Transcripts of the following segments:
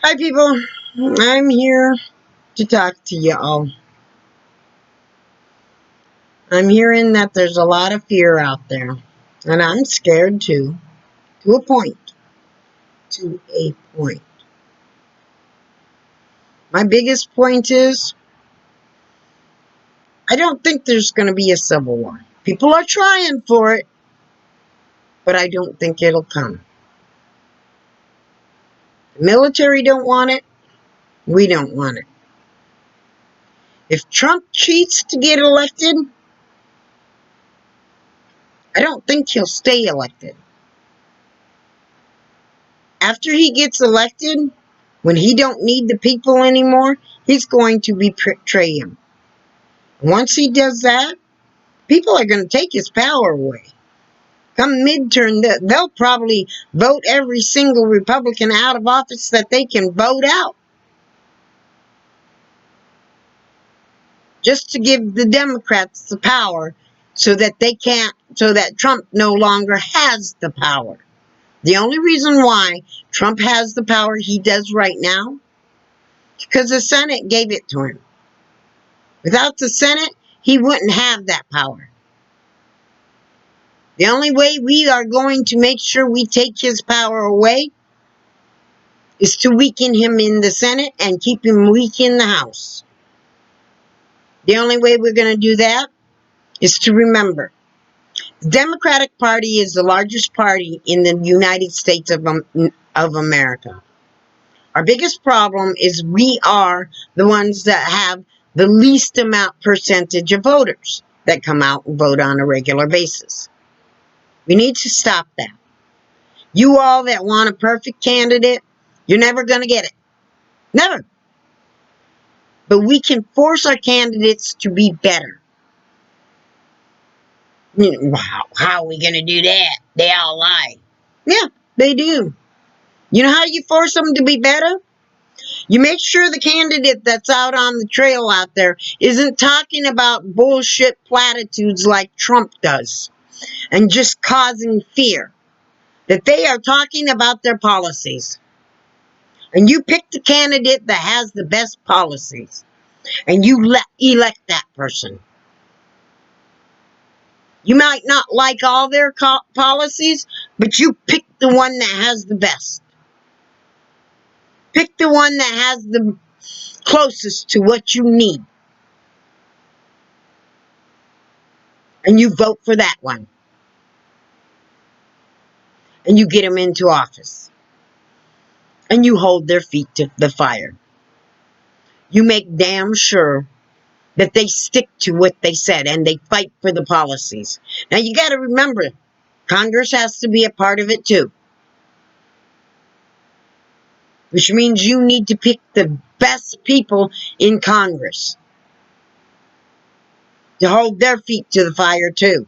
Hi, people. I'm here to talk to y'all. I'm hearing that there's a lot of fear out there, and I'm scared too, to a point. To a point. My biggest point is I don't think there's going to be a civil war. People are trying for it, but I don't think it'll come. The military don't want it. We don't want it. If Trump cheats to get elected, I don't think he'll stay elected. After he gets elected, when he don't need the people anymore, he's going to betray him. Once he does that, people are going to take his power away. Come midterm, they'll probably vote every single Republican out of office that they can vote out, just to give the Democrats the power so that Trump no longer has the power. The only reason why Trump has the power he does right now, because the Senate gave it to him. Without the Senate, he wouldn't have that power. The only way we are going to make sure we take his power away is to weaken him in the Senate and keep him weak in the House. The only way we're going to do that is to remember the Democratic Party is the largest party in the United States of America. Our biggest problem is we are the ones that have the least amount percentage of voters that come out and vote on a regular basis. We need to stop that. You all that want a perfect candidate, you're never going to get it. Never. But we can force our candidates to be better. Wow, how are we going to do that? They all lie. Yeah, they do. You know how you force them to be better? You make sure the candidate that's out on the trail out there isn't talking about bullshit platitudes like Trump does and just causing fear. That they are talking about their policies. And you pick the candidate that has the best policies. And you elect that person. You might not like all their policies, but you pick the one that has the best. Pick the one that has the closest to what you need. And you vote for that one. And you get them into office. And you hold their feet to the fire. You make damn sure that they stick to what they said and they fight for the policies. Now you got to remember, Congress has to be a part of it too. Which means you need to pick the best people in Congress to hold their feet to the fire too.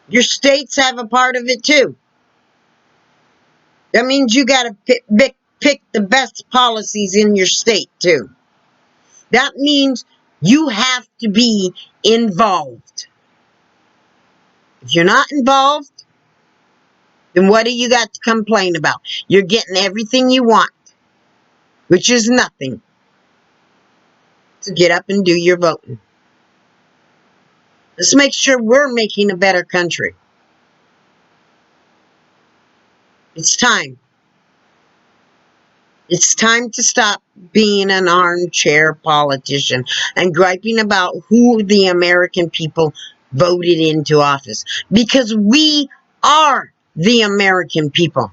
Your states have a part of it too. That means you got to pick the best policies in your state too. That means you have to be involved. If you're not involved, then what do you got to complain about? You're getting everything you want, which is nothing. So get up and do your voting. Let's make sure we're making a better country. It's time. It's time to stop being an armchair politician and griping about who the American people voted into office. Because we are the American people.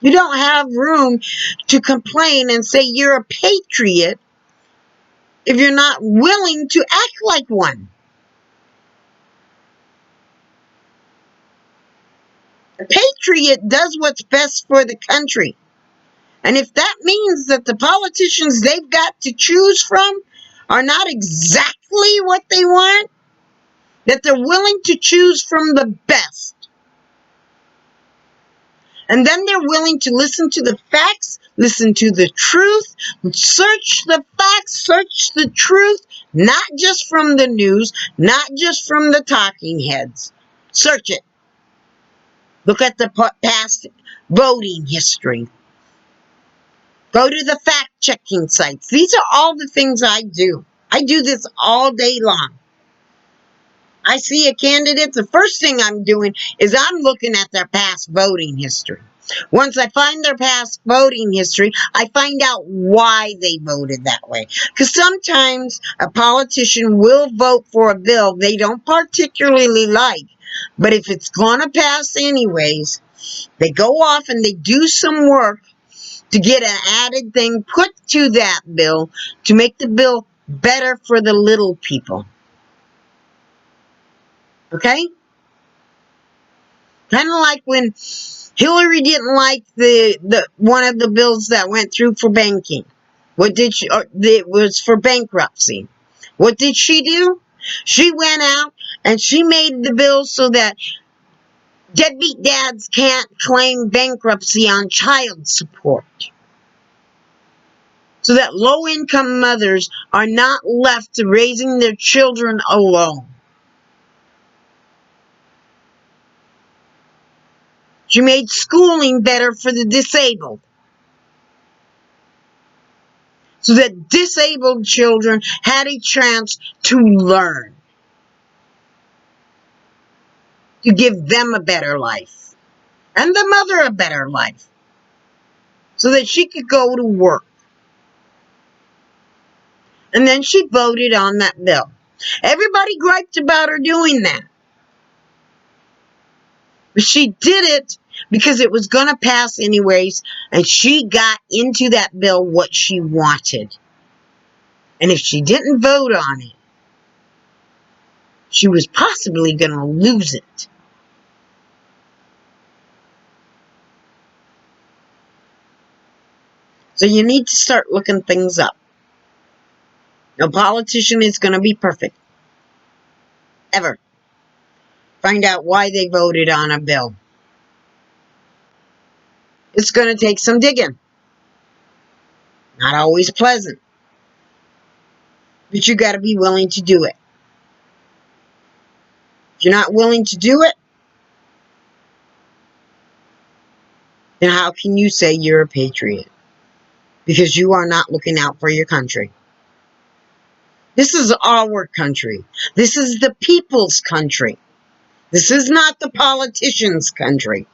You don't have room to complain and say you're a patriot if you're not willing to act like one. A patriot does what's best for the country. And if that means that the politicians they've got to choose from are not exactly what they want, that they're willing to choose from the best, and then they're willing to listen to the facts, listen to the truth, search the facts, search the truth, not just from the news, not just from the talking heads. Search it. Look at the past voting history. Go to the fact-checking sites. These are all the things I do. I do this all day long. I see a candidate, the first thing I'm doing is I'm looking at their past voting history. Once I find their past voting history, I find out why they voted that way. Because sometimes a politician will vote for a bill they don't particularly like, but if it's going to pass anyways, they go off and they do some work to get an added thing put to that bill to make the bill better for the little people. Okay? Kind of like when Hillary didn't like the one of the bills that went through for banking. What did she? It was for bankruptcy. What did she do? She went out and she made the bill so that deadbeat dads can't claim bankruptcy on child support. So that low-income mothers are not left to raising their children alone. She made schooling better for the disabled, so that disabled children had a chance to learn, to give them a better life, and the mother a better life, so that she could go to work. And then she voted on that bill. Everybody griped about her doing that. But she did it because it was going to pass anyways, and she got into that bill what she wanted. And if she didn't vote on it, she was possibly going to lose it. So you need to start looking things up. No politician is going to be perfect. Ever. Find out why they voted on a bill. It's going to take some digging. Not always pleasant. But you got to be willing to do it. If you're not willing to do it, then how can you say you're a patriot? Because you are not looking out for your country. This is our country. This is the people's country. This is not the politicians' country.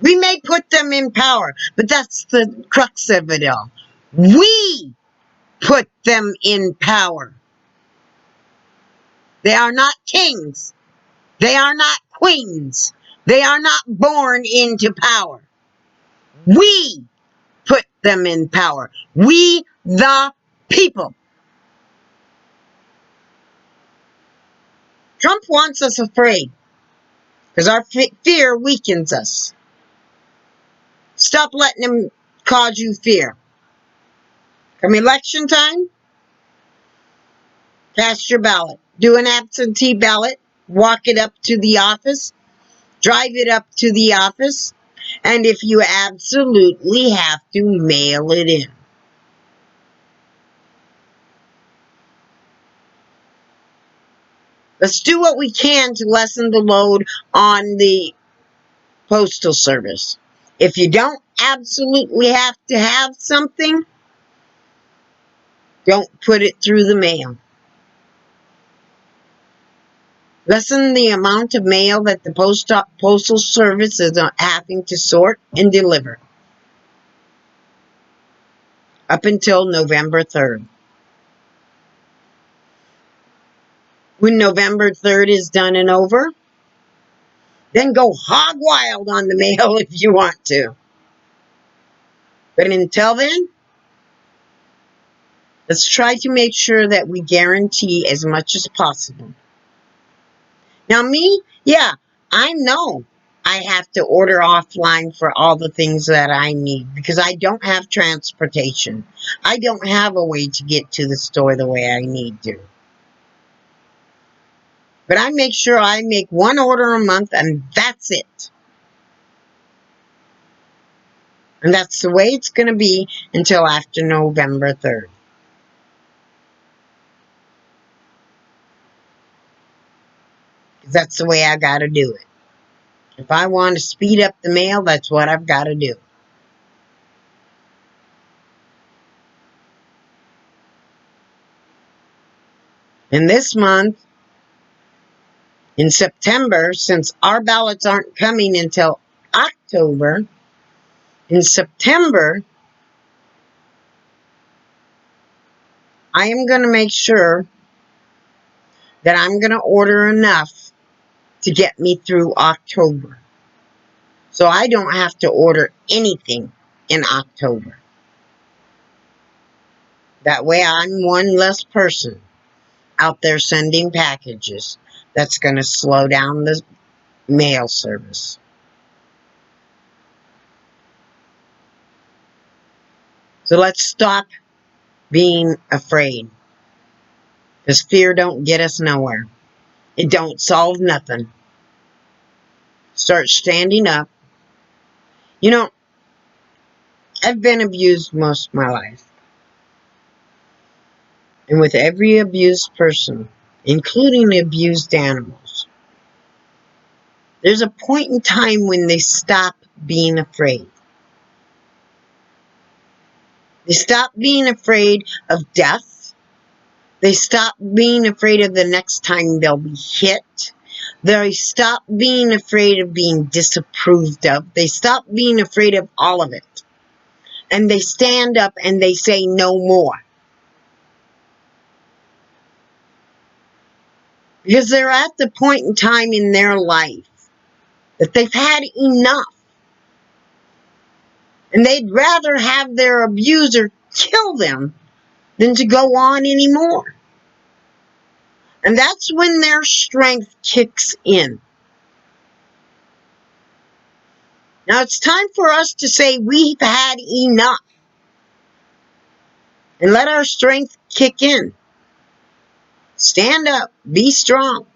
We may put them in power, but that's the crux of it all. We put them in power. They are not kings. They are not queens. They are not born into power. We put them in power. We, the people. Trump wants us afraid because our fear weakens us. Stop letting him cause you fear. Come election time, cast your ballot. Do an absentee ballot. Walk it up to the office. Drive it up to the office. And if you absolutely have to, mail it in. Let's do what we can to lessen the load on the Postal Service. If you don't absolutely have to have something, don't put it through the mail. Lessen the amount of mail that the Postal Service is having to sort and deliver up until November 3rd. When November 3rd is done and over, then go hog wild on the mail if you want to. But until then, let's try to make sure that we guarantee as much as possible. Now me, yeah, I know I have to order offline for all the things that I need because I don't have transportation. I don't have a way to get to the store the way I need to. But I make sure I make one order a month and that's it. And that's the way it's going to be until after November 3rd. That's the way I got to do it. If I want to speed up the mail, that's what I've got to do. And this month, in September, since our ballots aren't coming until October, in September, I am going to make sure that I'm going to order enough to get me through October. So I don't have to order anything in October. That way I'm one less person out there sending packages. That's going to slow down the mail service. So let's stop being afraid. Because fear don't get us nowhere. It don't solve nothing. Start standing up. You know, I've been abused most of my life. And with every abused person, including abused animals, there's a point in time when they stop being afraid. They stop being afraid of death. They stop being afraid of the next time they'll be hit. They stop being afraid of being disapproved of. They stop being afraid of all of it. And they stand up and they say no more. Because they're at the point in time in their life that they've had enough. And they'd rather have their abuser kill them than to go on anymore. And that's when their strength kicks in. Now it's time for us to say we've had enough. And let our strength kick in. Stand up. Be strong.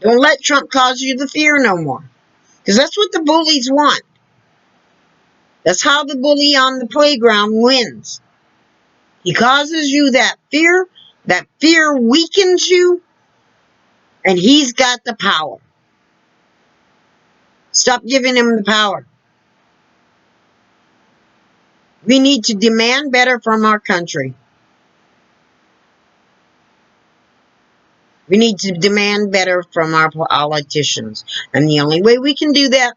Don't let Trump cause you the fear no more. Because that's what the bullies want. That's how the bully on the playground wins. He causes you that fear. That fear weakens you. And he's got the power. Stop giving him the power. We need to demand better from our country. We need to demand better from our politicians. And the only way we can do that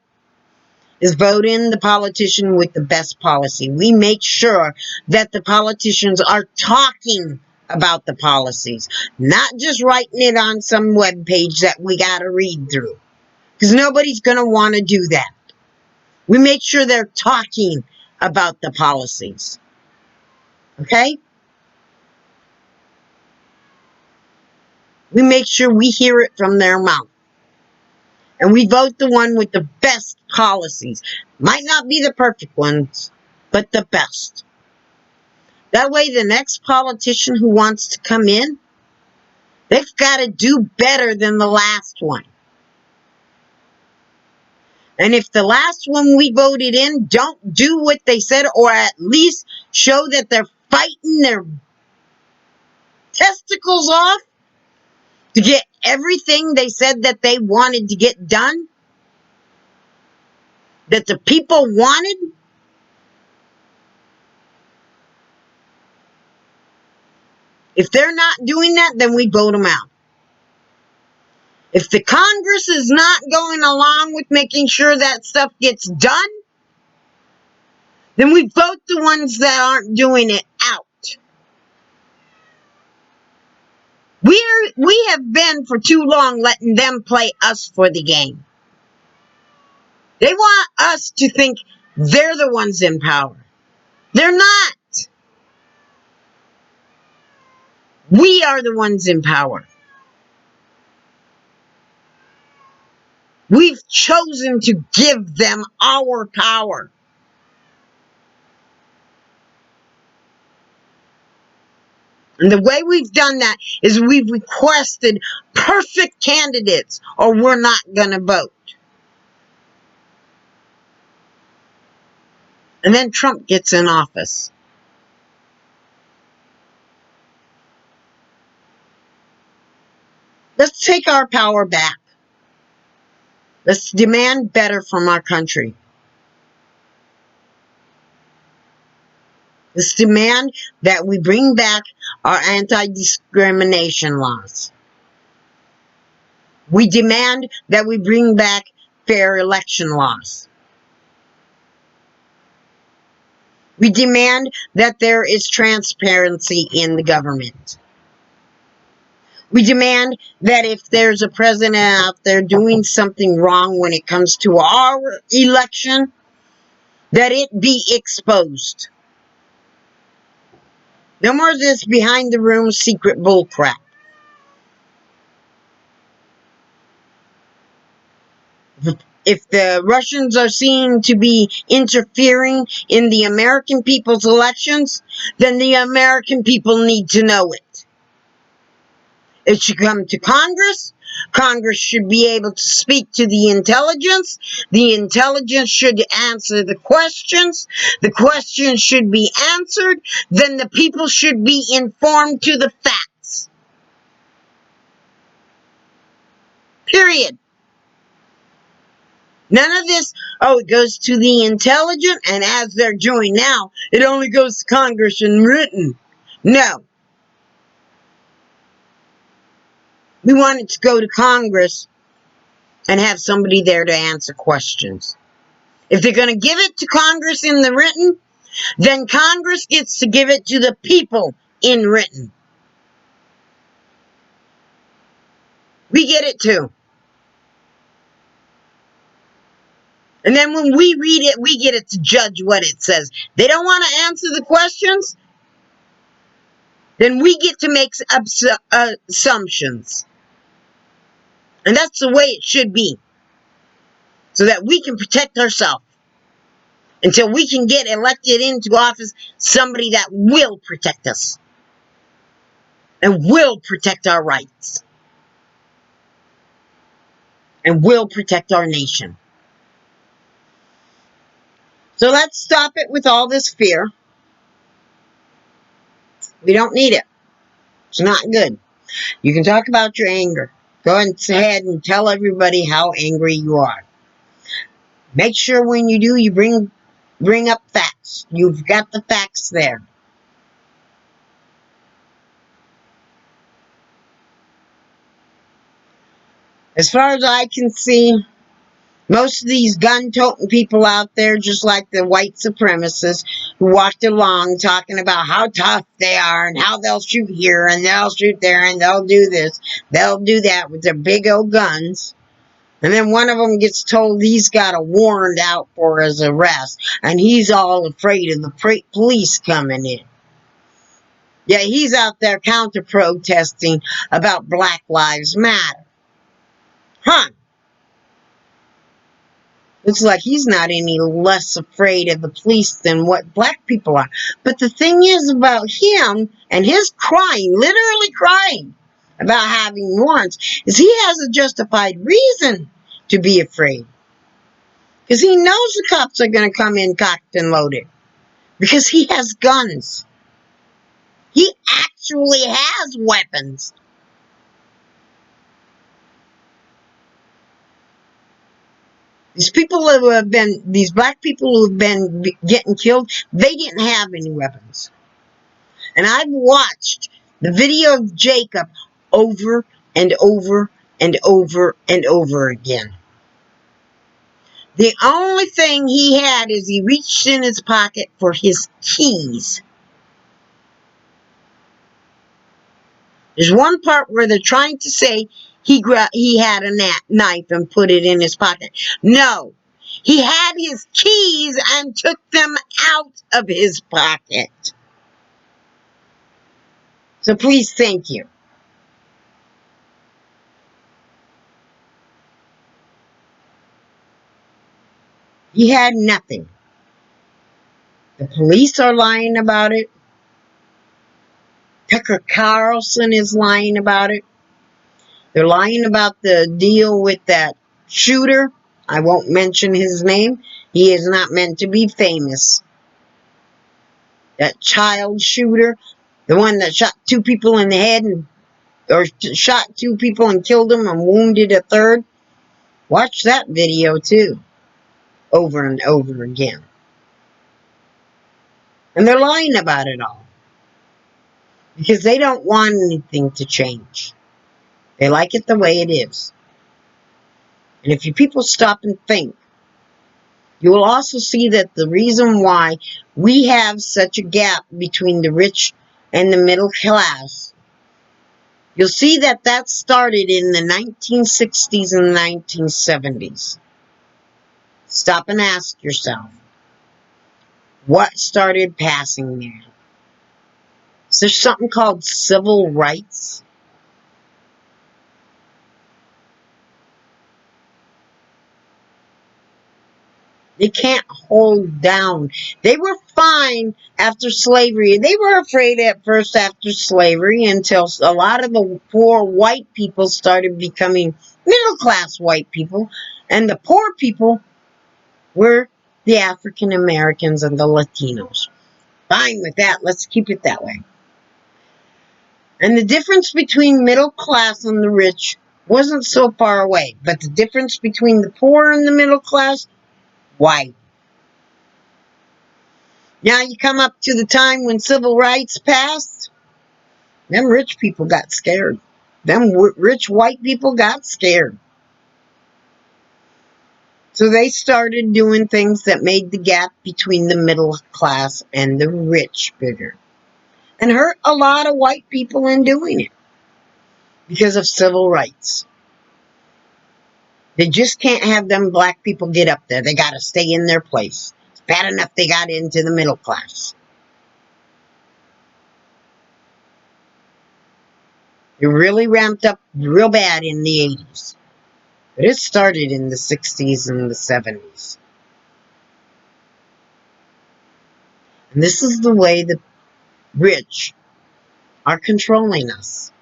is vote in the politician with the best policy. We make sure that the politicians are talking about the policies, not just writing it on some web page that we got to read through. Because nobody's going to want to do that. We make sure they're talking about the policies. Okay? We make sure we hear it from their mouth. And we vote the one with the best policies. Might not be the perfect ones, but the best. That way the next politician who wants to come in, they've got to do better than the last one. And if the last one we voted in don't do what they said, or at least show that they're fighting their testicles off to get everything they said that they wanted to get done, that the people wanted, if they're not doing that, then we vote them out. If the Congress is not going along with making sure that stuff gets done, then we vote the ones that aren't doing it out. We have been for too long letting them play us for the game. They want us to think they're the ones in power. They're not. We are the ones in power. We've chosen to give them our power. And the way we've done that is we've requested perfect candidates, or we're not going to vote. And then Trump gets in office. Let's take our power back. Let's demand better from our country. Let's demand that we bring back our anti-discrimination laws. We demand that we bring back fair election laws. We demand that there is transparency in the government. We demand that if there's a president out there doing something wrong when it comes to our election, that it be exposed. No more of this behind the room secret bullcrap. If the Russians are seen to be interfering in the American people's elections, then the American people need to know it. It should come to Congress. Congress should be able to speak to the intelligence. The intelligence should answer the questions. The questions should be answered. Then the people should be informed to the facts. Period. None of this, oh, it goes to the intelligent, and as they're doing now, it only goes to Congress and written. No. We want it to go to Congress and have somebody there to answer questions. If they're going to give it to Congress in the written, then Congress gets to give it to the people in written. We get it too. And then when we read it, we get it to judge what it says. They don't want to answer the questions, then we get to make assumptions. And that's the way it should be. So that we can protect ourselves. Until we can get elected into office, somebody that will protect us. And will protect our rights. And will protect our nation. So let's stop it with all this fear. We don't need it. It's not good. You can talk about your anger. Go ahead and tell everybody how angry you are. Make sure when you do, you bring up facts. You've got the facts there. As far as I can see, most of these gun-toting people out there, just like the white supremacists who walked along talking about how tough they are and how they'll shoot here and they'll shoot there and they'll do this, they'll do that with their big old guns. And then one of them gets told he's got a warrant out for his arrest and he's all afraid of the police coming in. Yeah, he's out there counter-protesting about Black Lives Matter. Huh. Looks like he's not any less afraid of the police than what black people are. But the thing is about him and his crying, literally crying, about having warrants, is he has a justified reason to be afraid. Because he knows the cops are going to come in cocked and loaded. Because he has guns. He actually has weapons. These people who have been, these black people who have been getting killed, they didn't have any weapons. And I've watched the video of Jacob over and over and over and over again. The only thing he had is he reached in his pocket for his keys. There's one part where they're trying to say he had a knife and put it in his pocket. No, he had his keys and took them out of his pocket. So please, thank you. He had nothing. The police are lying about it. Tucker Carlson is lying about it. They're lying about the deal with that shooter. I won't mention his name. He is not meant to be famous. That child shooter, the one that shot 2 people in the head, or shot 2 people and killed them and wounded a third. Watch that video too, over and over again. And they're lying about it all. Because they don't want anything to change. They like it the way it is. And if you people stop and think, you will also see that the reason why we have such a gap between the rich and the middle class, you'll see that that started in the 1960s and 1970s. Stop and ask yourself, what started passing there? Is there something called civil rights? They can't hold down. They were fine after slavery. They were afraid at first after slavery until a lot of the poor white people started becoming middle class white people. And the poor people were the African Americans and the Latinos. Fine with that. Let's keep it that way. And the difference between middle class and the rich wasn't so far away. But the difference between the poor and the middle class, white. Now you come up to the time when civil rights passed, them rich people got scared. Them rich white people got scared. So they started doing things that made the gap between the middle class and the rich bigger. And hurt a lot of white people in doing it because of civil rights. They just can't have them black people get up there. They got to stay in their place. It's bad enough they got into the middle class. It really ramped up real bad in the 80s. But it started in the 60s and the 70s. And this is the way the rich are controlling us.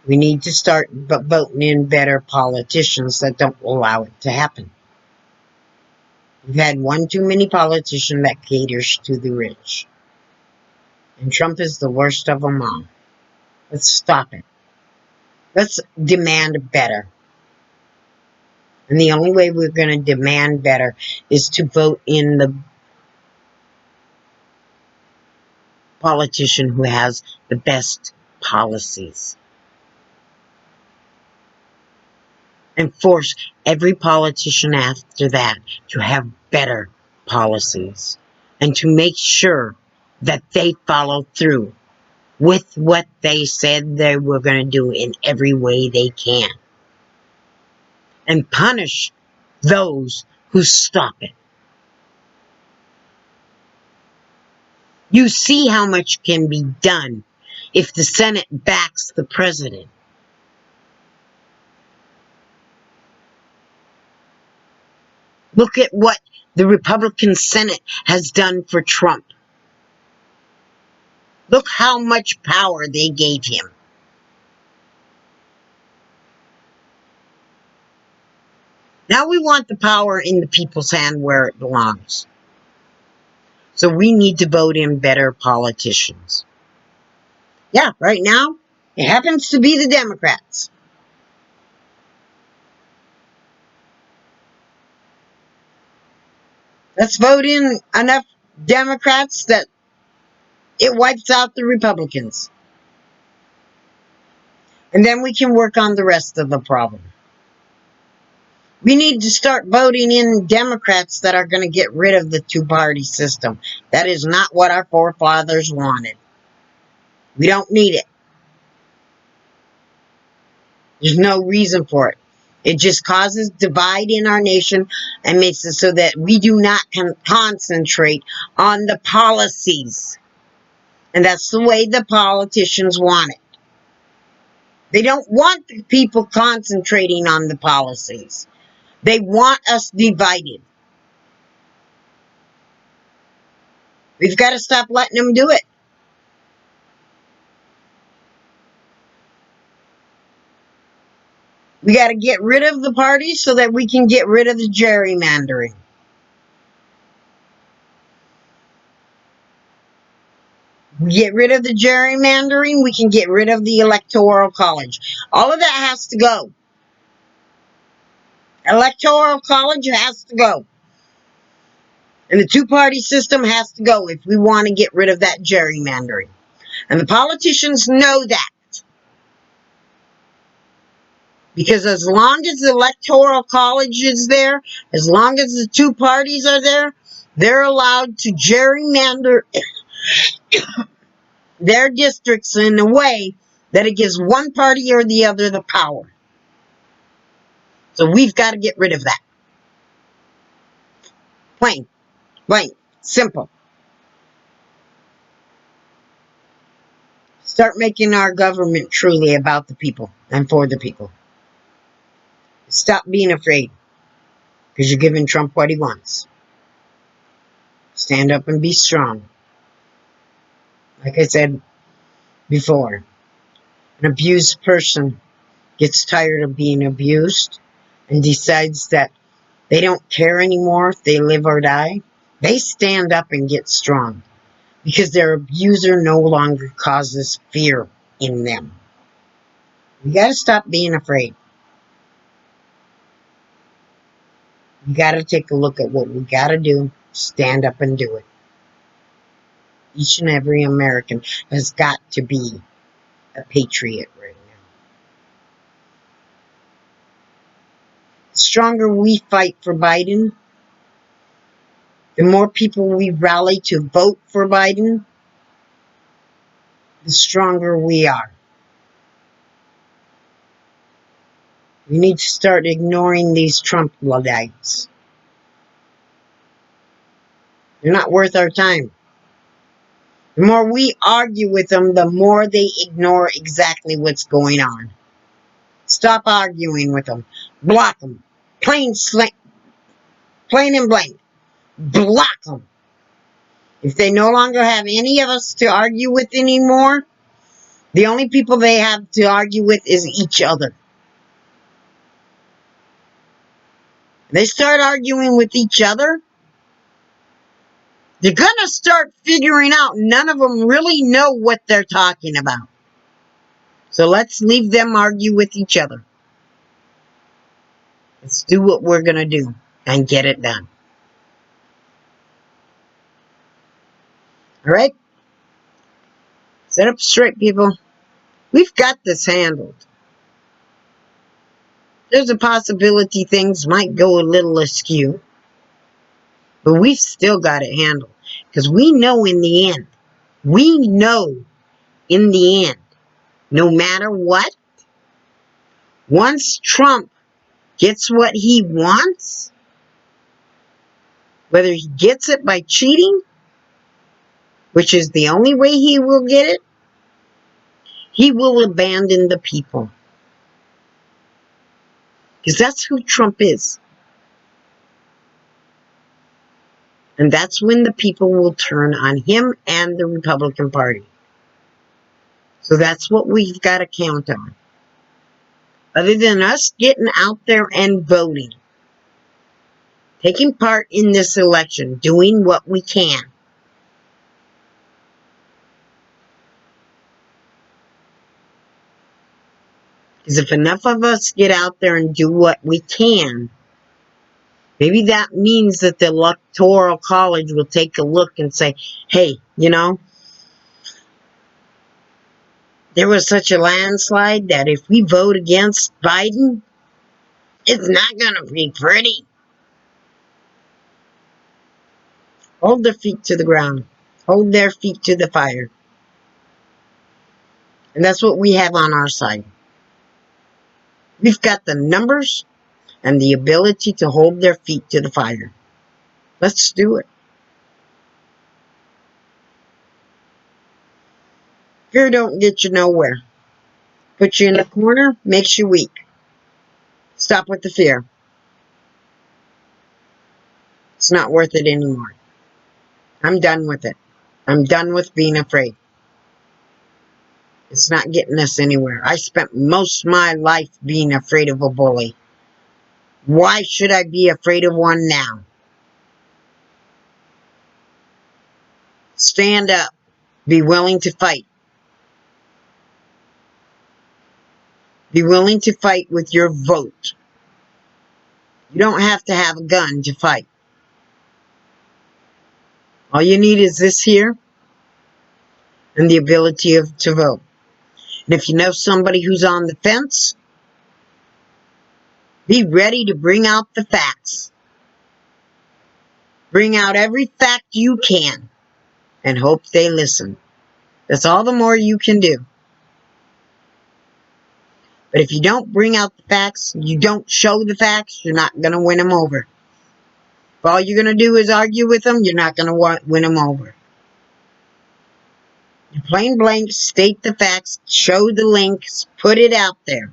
We need to start voting in better politicians that don't allow it to happen. We've had one too many politicians that caters to the rich. And Trump is the worst of them all. Let's stop it. Let's demand better. And the only way we're going to demand better is to vote in the politician who has the best policies. And force every politician after that to have better policies and to make sure that they follow through with what they said they were going to do in every way they can. And punish those who stop it. You see how much can be done if the Senate backs the president. Look at what the Republican Senate has done for Trump. Look how much power they gave him. Now we want the power in the people's hand where it belongs. So we need to vote in better politicians. Yeah, right now, it happens to be the Democrats. Let's vote in enough Democrats that it wipes out the Republicans. And then we can work on the rest of the problem. We need to start voting in Democrats that are going to get rid of the two-party system. That is not what our forefathers wanted. We don't need it. There's no reason for it. It just causes divide in our nation and makes it so that we do not concentrate on the policies. And that's the way the politicians want it. They don't want the people concentrating on the policies. They want us divided. We've got to stop letting them do it. We got to get rid of the parties so that we can get rid of the gerrymandering. We get rid of the gerrymandering, we can get rid of the electoral college. All of that has to go. Electoral college has to go. And the two-party system has to go if we want to get rid of that gerrymandering. And the politicians know that. Because as long as the electoral college is there, as long as the two parties are there, they're allowed to gerrymander their districts in a way that it gives one party or the other the power. So we've got to get rid of that. Plain, plain, simple. Start making our government truly about the people and for the people. Stop being afraid because you're giving Trump what he wants. Stand up and be strong. Like I said before, an abused person gets tired of being abused and decides that they don't care anymore if they live or die. They stand up and get strong because their abuser no longer causes fear in them. You got to stop being afraid. You got to take a look at what we got to do. Stand up and do it. Each and every American has got to be a patriot right now. The stronger we fight for Biden, the more people we rally to vote for Biden, the stronger we are. We need to start ignoring these trumplidites. They're not worth our time. The more we argue with them, the more they ignore exactly what's going on. Stop arguing with them. Block them. Plain and blank. Block them. If they no longer have any of us to argue with anymore, the only people they have to argue with is each other. They start arguing with each other, they're going to start figuring out none of them really know what they're talking about. So let's leave them argue with each other. Let's do what we're going to do and get it done. All right? Set up straight, people. We've got this handled. There's a possibility things might go a little askew, but we've still got it handled. Because we know in the end, no matter what, once Trump gets what he wants, whether he gets it by cheating, which is the only way he will get it, he will abandon the people. Because that's who Trump is. And that's when the people will turn on him and the Republican Party. So that's what we've got to count on. Other than us getting out there and voting, taking part in this election, doing what we can. Because if enough of us get out there and do what we can, maybe that means that the Electoral College will take a look and say, hey, there was such a landslide that if we vote against Biden, it's not going to be pretty. Hold their feet to the ground. Hold their feet to the fire. And that's what we have on our side. We've got the numbers and the ability to hold their feet to the fire. Let's do it. Fear don't get you nowhere. Put you in a corner, makes you weak. Stop with the fear. It's not worth it anymore. I'm done with it. I'm done with being afraid. It's not getting us anywhere. I spent most of my life being afraid of a bully. Why should I be afraid of one now? Stand up. Be willing to fight. Be willing to fight with your vote. You don't have to have a gun to fight. All you need is this here and the ability to vote. And if you know somebody who's on the fence, be ready to bring out the facts. Bring out every fact you can and hope they listen. That's all the more you can do. But if you don't bring out the facts, you don't show the facts, you're not going to win them over. If all you're going to do is argue with them, you're not going to win them over. You plain blank state the facts, show the links, put it out there.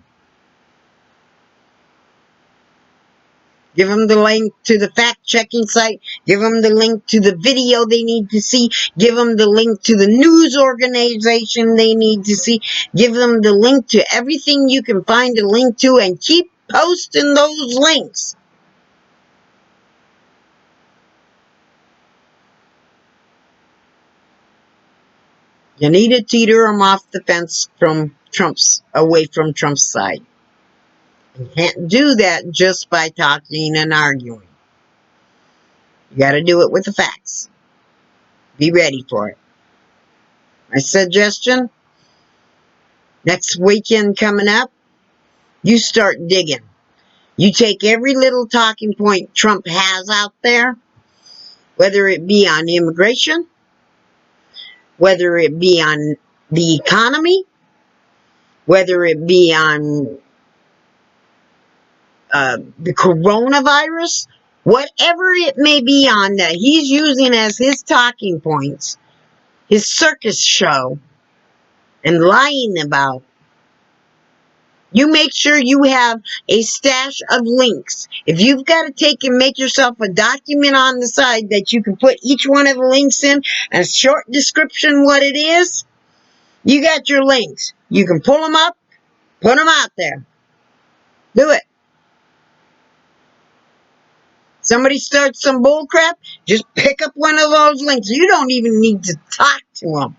Give them the link to the fact-checking site. Give them the link to the video they need to see. Give them the link to the news organization they need to see. Give them the link to everything you can find a link to and keep posting those links. You need to teeter them off the fence away from Trump's side. You can't do that just by talking and arguing. You got to do it with the facts. Be ready for it. My suggestion, next weekend coming up, you start digging. You take every little talking point Trump has out there, whether it be on immigration, whether it be on the economy, whether it be on the coronavirus, whatever it may be on that he's using as his talking points, his circus show, and lying about. You make sure you have a stash of links. If you've got to take and make yourself a document on the side that you can put each one of the links in, and a short description what it is, you got your links. You can pull them up, put them out there. Do it. Somebody starts some bull crap, just pick up one of those links. You don't even need to talk to them.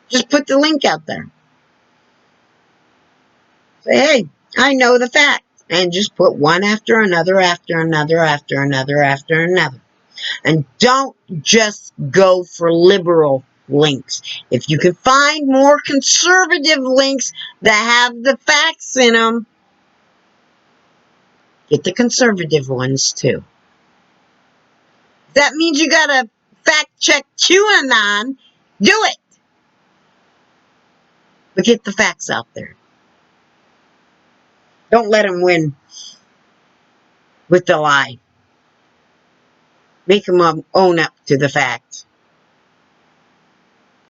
Just put the link out there. Say, hey, I know the fact. And just put one after another, after another, after another, after another. And don't just go for liberal links. If you can find more conservative links that have the facts in them, get the conservative ones too. That means you gotta fact check QAnon. Do it. But get the facts out there. Don't let them win with the lie. Make them own up to the fact.